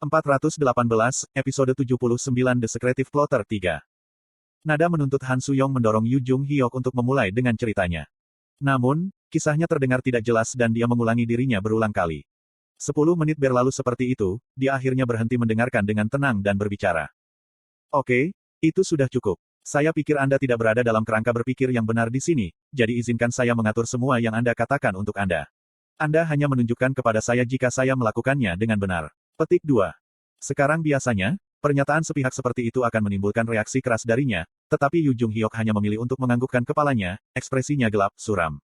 418, episode 79 The Secretive Plotter 3. Nada menuntut Han Suyong mendorong Yu Jung Hyok untuk memulai dengan ceritanya. Namun, kisahnya terdengar tidak jelas dan dia mengulangi dirinya berulang kali. 10 menit berlalu seperti itu, dia akhirnya berhenti mendengarkan dengan tenang dan berbicara. Oke, itu sudah cukup. Saya pikir Anda tidak berada dalam kerangka berpikir yang benar di sini, jadi izinkan saya mengatur semua yang Anda katakan untuk Anda. Anda hanya menunjukkan kepada saya jika saya melakukannya dengan benar. Petik 2. Sekarang biasanya, pernyataan sepihak seperti itu akan menimbulkan reaksi keras darinya, tetapi Yu Jung Hyok hanya memilih untuk menganggukkan kepalanya, ekspresinya gelap, suram.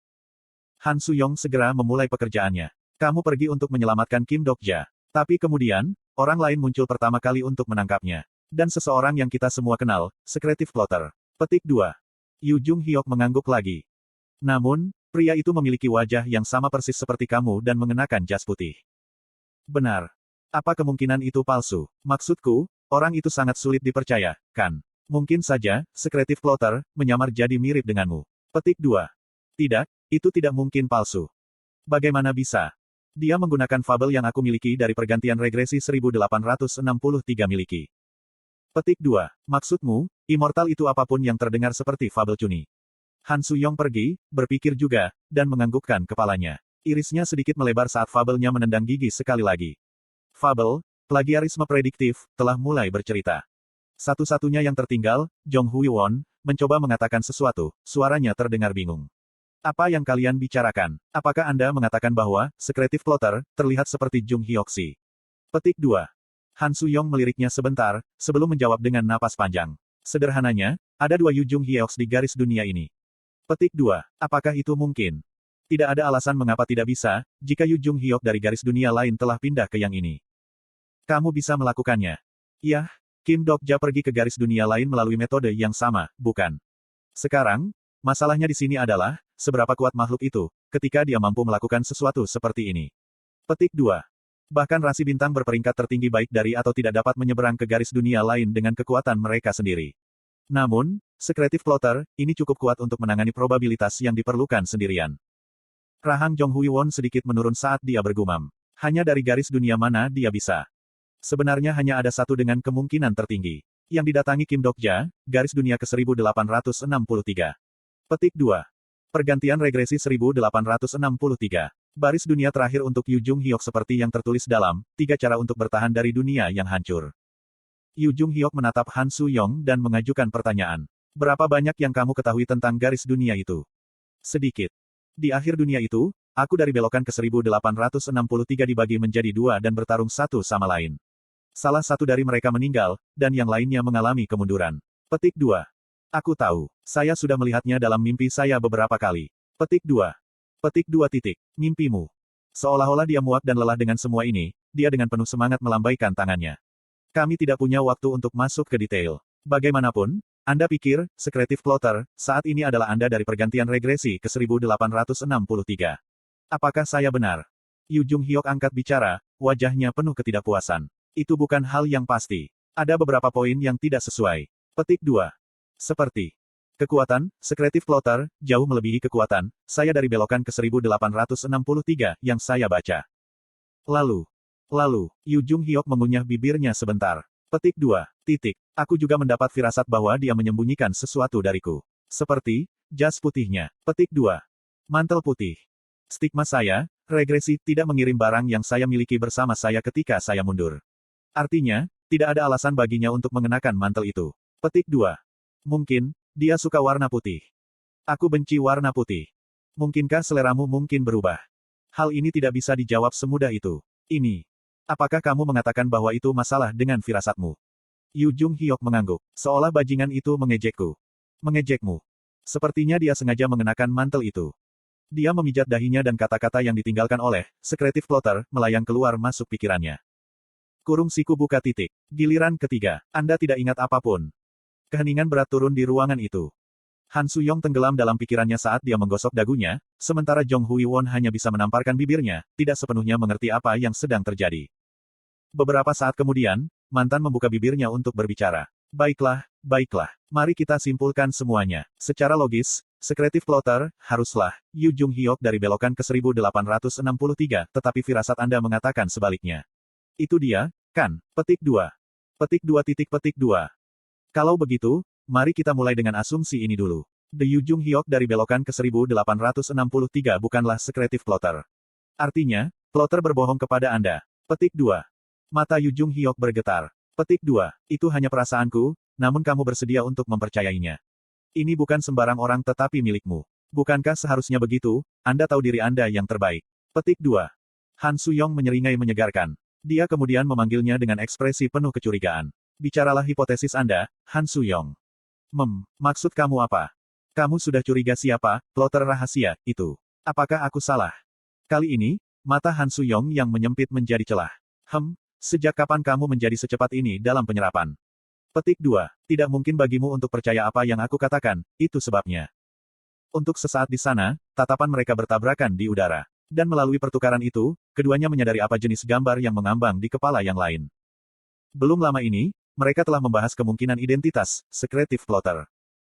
Han Suyong segera memulai pekerjaannya. Kamu pergi untuk menyelamatkan Kim Dok-ja. Tapi kemudian, orang lain muncul pertama kali untuk menangkapnya. Dan seseorang yang kita semua kenal, Secretive Plotter. Petik 2. Yu Jung Hyok mengangguk lagi. Namun, pria itu memiliki wajah yang sama persis seperti kamu dan mengenakan jas putih. Benar. Apa kemungkinan itu palsu? Maksudku, orang itu sangat sulit dipercaya, kan? Mungkin saja, Secretive Plotter, menyamar jadi mirip denganmu. Petik 2. Tidak, itu tidak mungkin palsu. Bagaimana bisa? Dia menggunakan fabel yang aku miliki dari pergantian regresi 1863 miliki. Petik 2. Maksudmu, immortal itu apapun yang terdengar seperti fabel cuni. Han Suyong pergi, berpikir juga, dan menganggukkan kepalanya. Irisnya sedikit melebar saat fabelnya menendang gigi sekali lagi. Fabel, plagiarisme prediktif, telah mulai bercerita. Satu-satunya yang tertinggal, Jong Hui Won, mencoba mengatakan sesuatu, suaranya terdengar bingung. Apa yang kalian bicarakan? Apakah Anda mengatakan bahwa, Secretive Plotter, terlihat seperti Jung Hyok Si? Petik 2. Han Suyong meliriknya sebentar, sebelum menjawab dengan napas panjang. Sederhananya, ada 2 Yu Jung Hyok di garis dunia ini. Petik 2. Apakah itu mungkin? Tidak ada alasan mengapa tidak bisa, jika Yu Jung Hyok dari garis dunia lain telah pindah ke yang ini. Kamu bisa melakukannya. Yah, Kim Dok-ja pergi ke garis dunia lain melalui metode yang sama, bukan? Sekarang, masalahnya di sini adalah, seberapa kuat makhluk itu, ketika dia mampu melakukan sesuatu seperti ini. Petik 2. Bahkan rasi bintang berperingkat tertinggi baik dari atau tidak dapat menyeberang ke garis dunia lain dengan kekuatan mereka sendiri. Namun, Secretive Plotter, ini cukup kuat untuk menangani probabilitas yang diperlukan sendirian. Rahang Jong Hui Won sedikit menurun saat dia bergumam. Hanya dari garis dunia mana dia bisa? Sebenarnya hanya ada satu dengan kemungkinan tertinggi. Yang didatangi Kim Dok-ja, garis dunia ke-1863. Petik 2. Pergantian regresi 1863. Baris dunia terakhir untuk Yu Jung Hyok seperti yang tertulis dalam, 3 cara untuk bertahan dari dunia yang hancur. Yu Jung Hyok menatap Han Suyong dan mengajukan pertanyaan. Berapa banyak yang kamu ketahui tentang garis dunia itu? Sedikit. Di akhir dunia itu, aku dari belokan ke-1863 dibagi menjadi 2 dan bertarung satu sama lain. Salah satu dari mereka meninggal, dan yang lainnya mengalami kemunduran. Petik 2. Aku tahu. Saya sudah melihatnya dalam mimpi saya beberapa kali. Petik 2. Petik 2 titik. Mimpimu. Seolah-olah dia muak dan lelah dengan semua ini, dia dengan penuh semangat melambaikan tangannya. Kami tidak punya waktu untuk masuk ke detail. Bagaimanapun, Anda pikir, Secretive Plotter, saat ini adalah Anda dari pergantian regresi ke 1863. Apakah saya benar? Yu Jung Hyok angkat bicara, wajahnya penuh ketidakpuasan. Itu bukan hal yang pasti. Ada beberapa poin yang tidak sesuai. Petik 2. Seperti kekuatan, Secretive Plotter, jauh melebihi kekuatan, saya dari belokan ke 1863, yang saya baca. Lalu, Yu Jung Hyok mengunyah bibirnya sebentar. Petik 2. Titik. Aku juga mendapat firasat bahwa dia menyembunyikan sesuatu dariku. Seperti, jas putihnya. Petik 2. Mantel putih. Stigma saya, regresi, tidak mengirim barang yang saya miliki bersama saya ketika saya mundur. Artinya, tidak ada alasan baginya untuk mengenakan mantel itu. Petik 2. Mungkin, dia suka warna putih. Aku benci warna putih. Mungkinkah seleramu mungkin berubah? Hal ini tidak bisa dijawab semudah itu. Ini. Apakah kamu mengatakan bahwa itu masalah dengan firasatmu? Yu Jung Hyok mengangguk, seolah bajingan itu mengejekku. Mengejekmu. Sepertinya dia sengaja mengenakan mantel itu. Dia memijat dahinya dan kata-kata yang ditinggalkan oleh Secretive Plotter melayang keluar masuk pikirannya. Kurung siku buka titik. Giliran ketiga, Anda tidak ingat apapun. Keheningan berat turun di ruangan itu. Han Suyong tenggelam dalam pikirannya saat dia menggosok dagunya, sementara Jong Hui Won hanya bisa menamparkan bibirnya, tidak sepenuhnya mengerti apa yang sedang terjadi. Beberapa saat kemudian, mantan membuka bibirnya untuk berbicara. Baiklah, mari kita simpulkan semuanya. Secara logis, Secretive Plotter, haruslah, Yu Jung Hyok dari belokan ke 1863, tetapi firasat Anda mengatakan sebaliknya. Itu dia, Kan? Petik 2. Petik 2. Kalau begitu, mari kita mulai dengan asumsi ini dulu. The Yu Jung Hyok dari belokan ke 1863 bukanlah sekretif plotter. Artinya, plotter berbohong kepada Anda. Petik 2. Mata Yu Jung Hyok bergetar. Petik 2. Itu hanya perasaanku, namun kamu bersedia untuk mempercayainya. Ini bukan sembarang orang tetapi milikmu. Bukankah seharusnya begitu? Anda tahu diri Anda yang terbaik. Petik 2. Han Suyong menyeringai menyegarkan. Dia kemudian memanggilnya dengan ekspresi penuh kecurigaan. Bicaralah hipotesis Anda, Han Suyong. Maksud kamu apa? Kamu sudah curiga siapa, plotter rahasia, itu? Apakah aku salah? Kali ini, mata Han Suyong yang menyempit menjadi celah. Sejak kapan kamu menjadi secepat ini dalam penyerapan? Petik 2. Tidak mungkin bagimu untuk percaya apa yang aku katakan, itu sebabnya. Untuk sesaat di sana, tatapan mereka bertabrakan di udara. Dan melalui pertukaran itu, keduanya menyadari apa jenis gambar yang mengambang di kepala yang lain. Belum lama ini, mereka telah membahas kemungkinan identitas, sekretif plotter.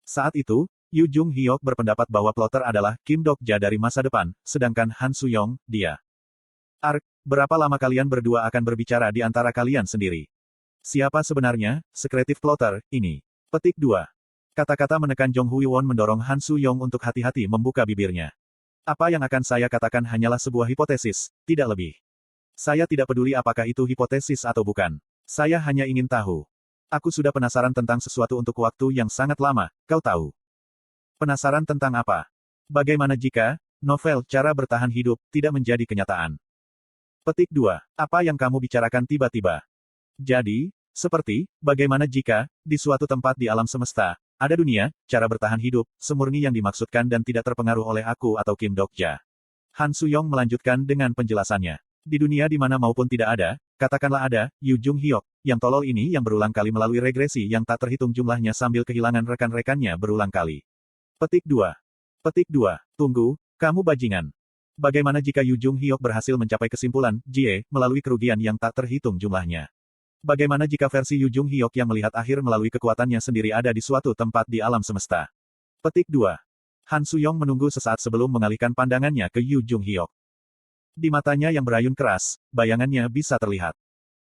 Saat itu, Yu Jung Hyok berpendapat bahwa plotter adalah Kim Dok-ja dari masa depan, sedangkan Han Suyong, dia. Berapa lama kalian berdua akan berbicara di antara kalian sendiri? Siapa sebenarnya, sekretif plotter, ini? Petik 2. Kata-kata menekan Jong Hui Won mendorong Han Suyong untuk hati-hati membuka bibirnya. Apa yang akan saya katakan hanyalah sebuah hipotesis, tidak lebih. Saya tidak peduli apakah itu hipotesis atau bukan. Saya hanya ingin tahu. Aku sudah penasaran tentang sesuatu untuk waktu yang sangat lama, kau tahu. Penasaran tentang apa? Bagaimana jika, novel Cara Bertahan Hidup, tidak menjadi kenyataan? Petik 2. Apa yang kamu bicarakan tiba-tiba? Jadi, seperti, bagaimana jika, di suatu tempat di alam semesta, ada dunia, cara bertahan hidup, semurni yang dimaksudkan dan tidak terpengaruh oleh aku atau Kim Dok-ja. Han Suyong melanjutkan dengan penjelasannya. Di dunia di mana maupun tidak ada, katakanlah ada, Yu Jung Hyok, yang tolol ini yang berulang kali melalui regresi yang tak terhitung jumlahnya sambil kehilangan rekan-rekannya berulang kali. Petik 2. Petik 2. Tunggu, kamu bajingan. Bagaimana jika Yu Jung Hyok berhasil mencapai kesimpulan, Jie, melalui kerugian yang tak terhitung jumlahnya? Bagaimana jika versi Yu Jung Hyok yang melihat akhir melalui kekuatannya sendiri ada di suatu tempat di alam semesta? Petik 2. Han Suyong menunggu sesaat sebelum mengalihkan pandangannya ke Yu Jung Hyok. Di matanya yang berayun keras, bayangannya bisa terlihat.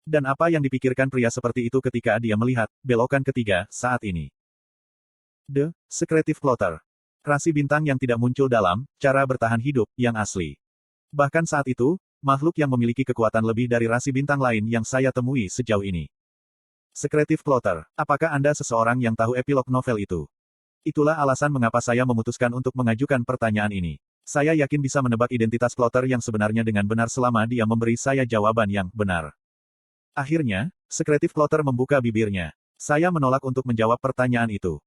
Dan apa yang dipikirkan pria seperti itu ketika dia melihat belokan ketiga saat ini? The Secretive Plotter. Rasi bintang yang tidak muncul dalam Cara Bertahan Hidup yang asli. Bahkan saat itu, makhluk yang memiliki kekuatan lebih dari rasi bintang lain yang saya temui sejauh ini. Sekretif plotter, apakah Anda seseorang yang tahu epilog novel itu? Itulah alasan mengapa saya memutuskan untuk mengajukan pertanyaan ini. Saya yakin bisa menebak identitas plotter yang sebenarnya dengan benar selama dia memberi saya jawaban yang benar. Akhirnya, sekretif plotter membuka bibirnya. Saya menolak untuk menjawab pertanyaan itu.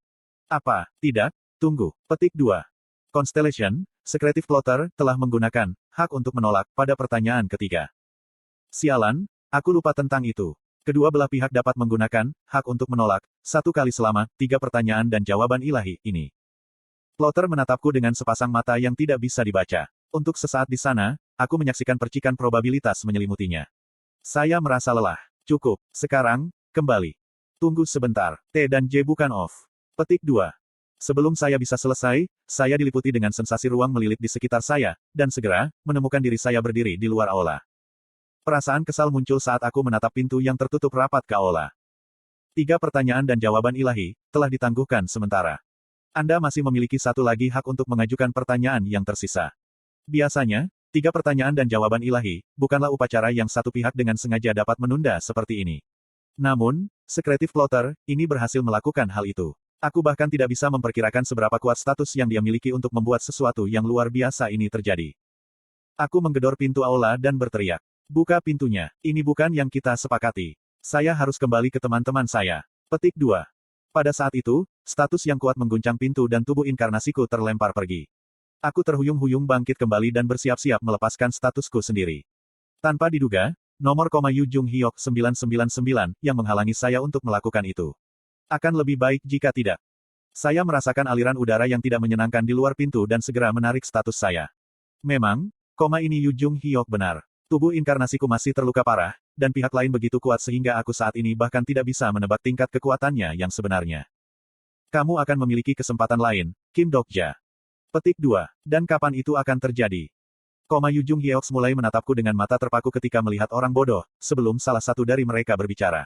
Apa? Tidak? Tunggu. Petik 2. Constellation, sekretif plotter, telah menggunakan hak untuk menolak pada pertanyaan ketiga. Sialan, aku lupa tentang itu. Kedua belah pihak dapat menggunakan hak untuk menolak satu kali selama 3 pertanyaan dan jawaban ilahi ini. Plotter menatapku dengan sepasang mata yang tidak bisa dibaca. Untuk sesaat di sana, aku menyaksikan percikan probabilitas menyelimutinya. Saya merasa lelah. Cukup. Sekarang, kembali. Tunggu sebentar. T dan J bukan off. Petik 2. Sebelum saya bisa selesai, saya diliputi dengan sensasi ruang melilit di sekitar saya, dan segera, menemukan diri saya berdiri di luar aula. Perasaan kesal muncul saat aku menatap pintu yang tertutup rapat ke aula. 3 pertanyaan dan jawaban ilahi, telah ditangguhkan sementara. Anda masih memiliki satu lagi hak untuk mengajukan pertanyaan yang tersisa. Biasanya, 3 pertanyaan dan jawaban ilahi, bukanlah upacara yang satu pihak dengan sengaja dapat menunda seperti ini. Namun, sekretif plotter, ini berhasil melakukan hal itu. Aku bahkan tidak bisa memperkirakan seberapa kuat status yang dia miliki untuk membuat sesuatu yang luar biasa ini terjadi. Aku menggedor pintu aula dan berteriak. Buka pintunya, ini bukan yang kita sepakati. Saya harus kembali ke teman-teman saya. Petik 2. Pada saat itu, status yang kuat mengguncang pintu dan tubuh inkarnasiku terlempar pergi. Aku terhuyung-huyung bangkit kembali dan bersiap-siap melepaskan statusku sendiri. Tanpa diduga, nomor koma Yu Jung Hyok 999 yang menghalangi saya untuk melakukan itu. Akan lebih baik jika tidak. Saya merasakan aliran udara yang tidak menyenangkan di luar pintu dan segera menarik status saya. Memang, koma ini Yu Jung Hyok benar. Tubuh inkarnasiku masih terluka parah, dan pihak lain begitu kuat sehingga aku saat ini bahkan tidak bisa menebak tingkat kekuatannya yang sebenarnya. Kamu akan memiliki kesempatan lain, Kim Dok-ja. Petik 2. Dan kapan itu akan terjadi? Yu Jung Hyeok mulai menatapku dengan mata terpaku ketika melihat orang bodoh, sebelum salah satu dari mereka berbicara.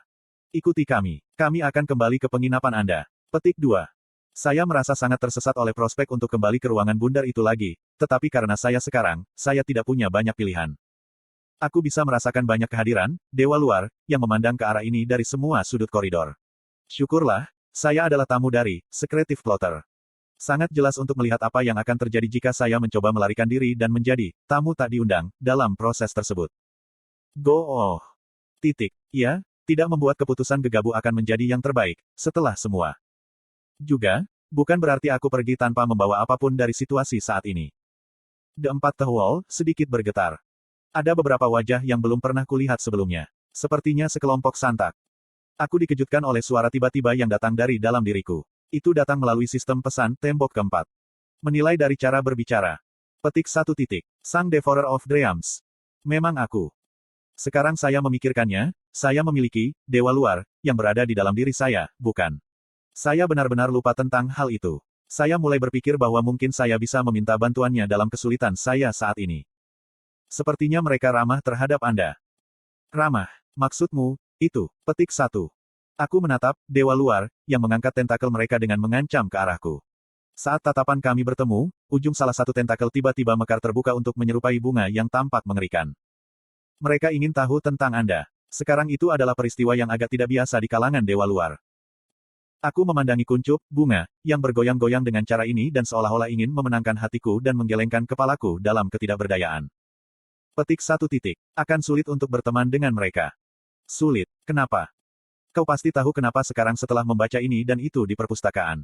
Ikuti kami. Kami akan kembali ke penginapan Anda. Petik 2. Saya merasa sangat tersesat oleh prospek untuk kembali ke ruangan bundar itu lagi, tetapi karena saya tidak punya banyak pilihan. Aku bisa merasakan banyak kehadiran, dewa luar, yang memandang ke arah ini dari semua sudut koridor. Syukurlah, saya adalah tamu dari Secretive Plotter. Sangat jelas untuk melihat apa yang akan terjadi jika saya mencoba melarikan diri dan menjadi tamu tak diundang dalam proses tersebut. Ya, tidak membuat keputusan gegabah akan menjadi yang terbaik setelah semua. Juga, bukan berarti aku pergi tanpa membawa apapun dari situasi saat ini. The Empat Wall sedikit bergetar. Ada beberapa wajah yang belum pernah kulihat sebelumnya. Sepertinya sekelompok santak. Aku dikejutkan oleh suara tiba-tiba yang datang dari dalam diriku. Itu datang melalui sistem pesan tembok keempat. Menilai dari cara berbicara. Petik 1. Sang Devourer of Dreams. Memang aku. Sekarang saya memikirkannya, saya memiliki dewa luar yang berada di dalam diri saya, bukan? Saya benar-benar lupa tentang hal itu. Saya mulai berpikir bahwa mungkin saya bisa meminta bantuannya dalam kesulitan saya saat ini. Sepertinya mereka ramah terhadap Anda. Ramah, maksudmu, itu. Petik 1. Aku menatap dewa luar yang mengangkat tentakel mereka dengan mengancam ke arahku. Saat tatapan kami bertemu, ujung salah satu tentakel tiba-tiba mekar terbuka untuk menyerupai bunga yang tampak mengerikan. Mereka ingin tahu tentang Anda. Sekarang itu adalah peristiwa yang agak tidak biasa di kalangan dewa luar. Aku memandangi kuncup bunga yang bergoyang-goyang dengan cara ini dan seolah-olah ingin memenangkan hatiku dan menggelengkan kepalaku dalam ketidakberdayaan. Petik 1. Akan sulit untuk berteman dengan mereka. Sulit. Kenapa? Kau pasti tahu kenapa sekarang setelah membaca ini dan itu di perpustakaan.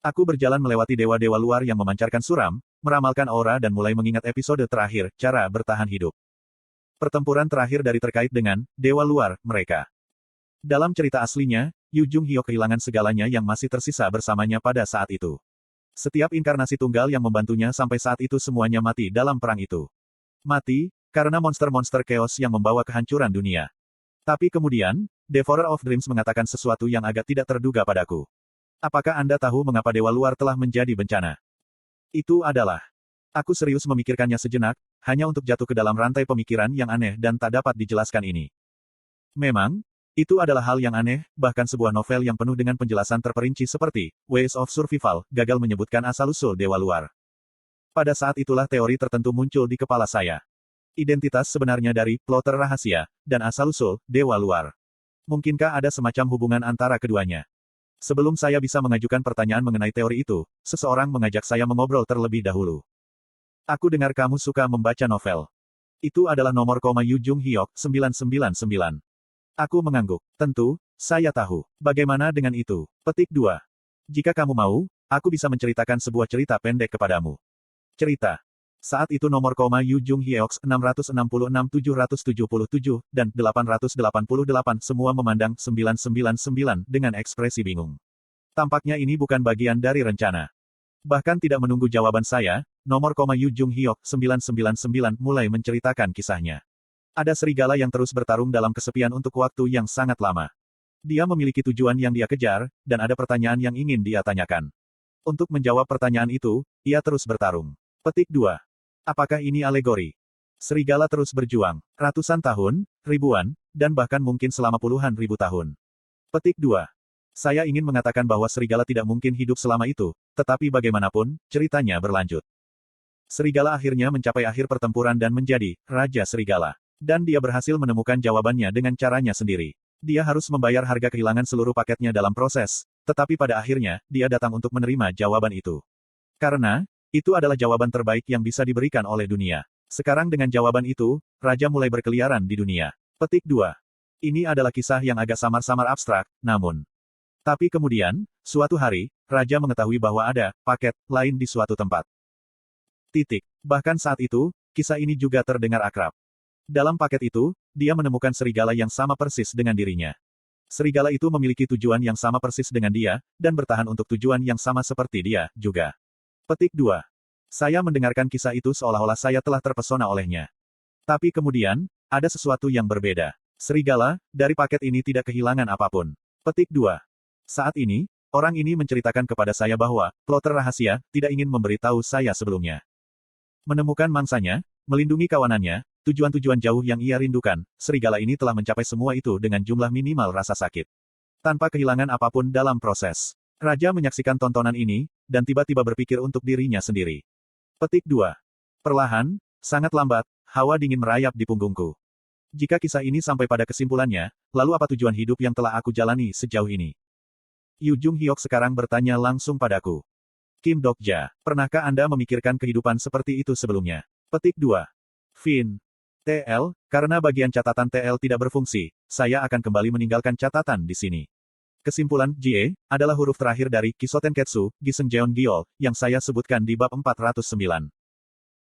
Aku berjalan melewati dewa-dewa luar yang memancarkan suram, meramalkan aura dan mulai mengingat episode terakhir, cara bertahan hidup. Pertempuran terakhir dari terkait dengan dewa luar, mereka. Dalam cerita aslinya, Yu Jung Hyeok kehilangan segalanya yang masih tersisa bersamanya pada saat itu. Setiap inkarnasi tunggal yang membantunya sampai saat itu semuanya mati dalam perang itu. Mati, karena monster-monster chaos yang membawa kehancuran dunia. Tapi kemudian, Devourer of Dreams mengatakan sesuatu yang agak tidak terduga padaku. Apakah Anda tahu mengapa dewa luar telah menjadi bencana? Itu adalah. Aku serius memikirkannya sejenak, hanya untuk jatuh ke dalam rantai pemikiran yang aneh dan tak dapat dijelaskan ini. Memang, itu adalah hal yang aneh, bahkan sebuah novel yang penuh dengan penjelasan terperinci seperti Ways of Survival gagal menyebutkan asal-usul dewa luar. Pada saat itulah teori tertentu muncul di kepala saya. Identitas sebenarnya dari plotter rahasia dan asal-usul dewa luar. Mungkinkah ada semacam hubungan antara keduanya? Sebelum saya bisa mengajukan pertanyaan mengenai teori itu, seseorang mengajak saya mengobrol terlebih dahulu. Aku dengar kamu suka membaca novel. Itu adalah nomor Yu Jung Hyeok 999. Aku mengangguk. Tentu, saya tahu. Bagaimana dengan itu? Petik 2. Jika kamu mau, aku bisa menceritakan sebuah cerita pendek kepadamu. Cerita. Saat itu nomor Yu Jung Hyeok 666-777 dan 888 semua memandang 999 dengan ekspresi bingung. Tampaknya ini bukan bagian dari rencana. Bahkan tidak menunggu jawaban saya, nomor Yu Jung Hyeok 999 mulai menceritakan kisahnya. Ada serigala yang terus bertarung dalam kesepian untuk waktu yang sangat lama. Dia memiliki tujuan yang dia kejar, dan ada pertanyaan yang ingin dia tanyakan. Untuk menjawab pertanyaan itu, ia terus bertarung. Petik 2. Apakah ini alegori? Serigala terus berjuang, ratusan tahun, ribuan, dan bahkan mungkin selama puluhan ribu tahun. Petik 2. Saya ingin mengatakan bahwa serigala tidak mungkin hidup selama itu, tetapi bagaimanapun, ceritanya berlanjut. Serigala akhirnya mencapai akhir pertempuran dan menjadi Raja Serigala. Dan dia berhasil menemukan jawabannya dengan caranya sendiri. Dia harus membayar harga kehilangan seluruh paketnya dalam proses, tetapi pada akhirnya, dia datang untuk menerima jawaban itu. Karena, itu adalah jawaban terbaik yang bisa diberikan oleh dunia. Sekarang dengan jawaban itu, Raja mulai berkeliaran di dunia. Petik 2. Ini adalah kisah yang agak samar-samar abstrak, namun. Tapi kemudian, suatu hari, Raja mengetahui bahwa ada paket lain di suatu tempat. Bahkan saat itu, kisah ini juga terdengar akrab. Dalam paket itu, dia menemukan serigala yang sama persis dengan dirinya. Serigala itu memiliki tujuan yang sama persis dengan dia, dan bertahan untuk tujuan yang sama seperti dia, juga. Petik 2. Saya mendengarkan kisah itu seolah-olah saya telah terpesona olehnya. Tapi kemudian, ada sesuatu yang berbeda. Serigala, dari paket ini tidak kehilangan apapun. Petik 2. Saat ini, orang ini menceritakan kepada saya bahwa, plotter rahasia, tidak ingin memberitahu saya sebelumnya. Menemukan mangsanya, Melindungi kawanannya, tujuan-tujuan jauh yang ia rindukan, serigala ini telah mencapai semua itu dengan jumlah minimal rasa sakit. Tanpa kehilangan apapun dalam proses. Raja menyaksikan tontonan ini, dan tiba-tiba berpikir untuk dirinya sendiri. Petik 2. Perlahan, sangat lambat, hawa dingin merayap di punggungku. Jika kisah ini sampai pada kesimpulannya, lalu apa tujuan hidup yang telah aku jalani sejauh ini? Yu Jung Hyok sekarang bertanya langsung padaku. Kim Dokja, pernahkah Anda memikirkan kehidupan seperti itu sebelumnya? Petik 2. Fin. TL, karena bagian catatan TL tidak berfungsi, saya akan kembali meninggalkan catatan di sini. Kesimpulan, Jie, adalah huruf terakhir dari Kisotenketsu, Gisenjeon Gyol, yang saya sebutkan di bab 409.